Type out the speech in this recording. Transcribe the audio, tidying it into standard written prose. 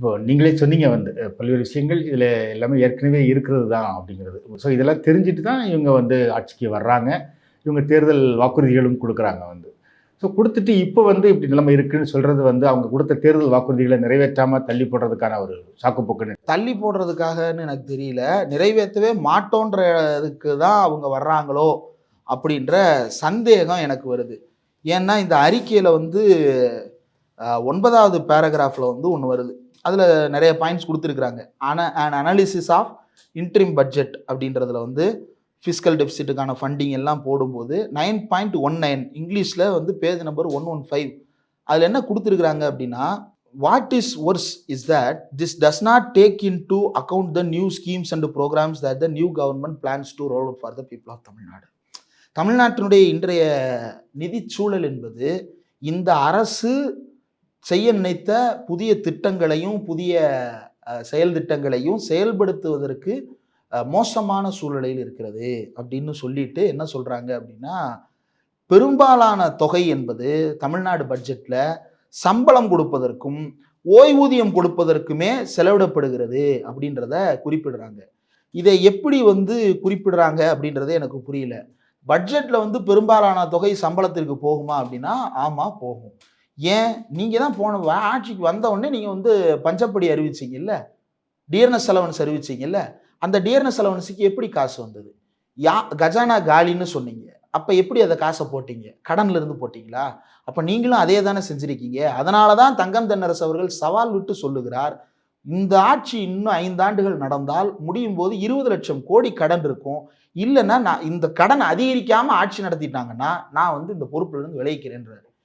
இப்போ நீங்களே சொன்னீங்க வந்து பல்வேறு விஷயங்கள் இதில் எல்லாமே ஏற்கனவே இருக்கிறது தான் அப்படிங்கிறது. ஸோ இதெல்லாம் தெரிஞ்சுட்டு தான் இவங்க வந்து ஆட்சிக்கு வர்றாங்க. இவங்க தேர்தல் வாக்குறுதிகளும் கொடுக்குறாங்க வந்து. ஸோ கொடுத்துட்டு இப்போ வந்து இப்படி நிலைமை இருக்குன்னு சொல்கிறது வந்து அவங்க கொடுத்த தேர்தல் வாக்குறுதிகளை நிறைவேற்றாமல் தள்ளி போடுறதுக்கான ஒரு சாக்குப்போக்குன்னு தள்ளி போடுறதுக்காகன்னு எனக்கு தெரியல. நிறைவேற்றவே மாட்டோன்றதுக்கு தான் அவங்க வர்றாங்களோ அப்படின்ற சந்தேகம் எனக்கு வருது. ஏன்னா இந்த அறிக்கையில் வந்து 9வது பேராகிராஃபில் வந்து ஒன்று வருது. அதில் நிறைய பாயிண்ட்ஸ் கொடுத்துருக்குறாங்க. An analysis of interim budget அப்படின்றதுல வந்து ஃபிஸ்கல் டெபிசிட்டுக்கான ஃபண்டிங் எல்லாம் போடும்போது 9.19 இங்கிலீஷில் வந்து பேஜ் நம்பர் 115 அதில் என்ன கொடுத்துருக்குறாங்க அப்படின்னா, what is worse is that this does not take into account the new schemes and programs that the new government plans to roll out for the people of Tamil Nadu. தமிழ்நாட்டினுடைய இன்றைய நிதி சூழல் என்பது இந்த அரசு செய்ய நினைத்த புதிய திட்டங்களையும் புதிய செயல் திட்டங்களையும் செயல்படுத்துவதற்கு மோசமான சூழ்நிலையில் இருக்கிறது அப்படின்னு சொல்லிட்டு என்ன சொல்றாங்க அப்படின்னா, பெரும்பாலான தொகை என்பது தமிழ்நாடு பட்ஜெட்ல சம்பளம் கொடுப்பதற்கும் ஓய்வூதியம் கொடுப்பதற்குமே செலவிடப்படுகிறது அப்படின்றத குறிப்பிடுறாங்க. இதை எப்படி வந்து குறிப்பிடுறாங்க அப்படின்றது எனக்கு புரியல. பட்ஜெட்ல வந்து பெரும்பாலான தொகை சம்பளத்திற்கு போகுமா அப்படின்னா, ஆமா போகும். ஏன், நீங்க தான் போன ஆட்சிக்கு வந்த உடனே நீங்க வந்து பஞ்சப்படி அறிவிச்சீங்கல்ல, டியர்னஸ் அலவன்ஸ் அறிவிச்சீங்கல்ல, அந்த டியர்னஸ் அலவன்ஸுக்கு எப்படி காசு வந்தது? கஜானா காலின்னு சொன்னீங்க. அப்ப எப்படி அதை காசை போட்டீங்க? கடன்ல இருந்து போட்டீங்களா? அப்ப நீங்களும் அதே தானே செஞ்சிருக்கீங்க. அதனாலதான் தங்கம் தென்னரசு அவர்கள் சவால் விட்டு சொல்லுகிறார், இந்த ஆட்சி இன்னும் 5 ஆண்டுகள் நடந்தால் முடியும் போது 20 லட்சம் கோடி கடன் இருக்கும். இல்லைன்னா நான் இந்த கடன் அதிகரிக்காம ஆட்சி நடத்திட்டாங்கன்னா நான் வந்து இந்த பொறுப்புல இருந்து விலகிக்கிறேன்றாரு.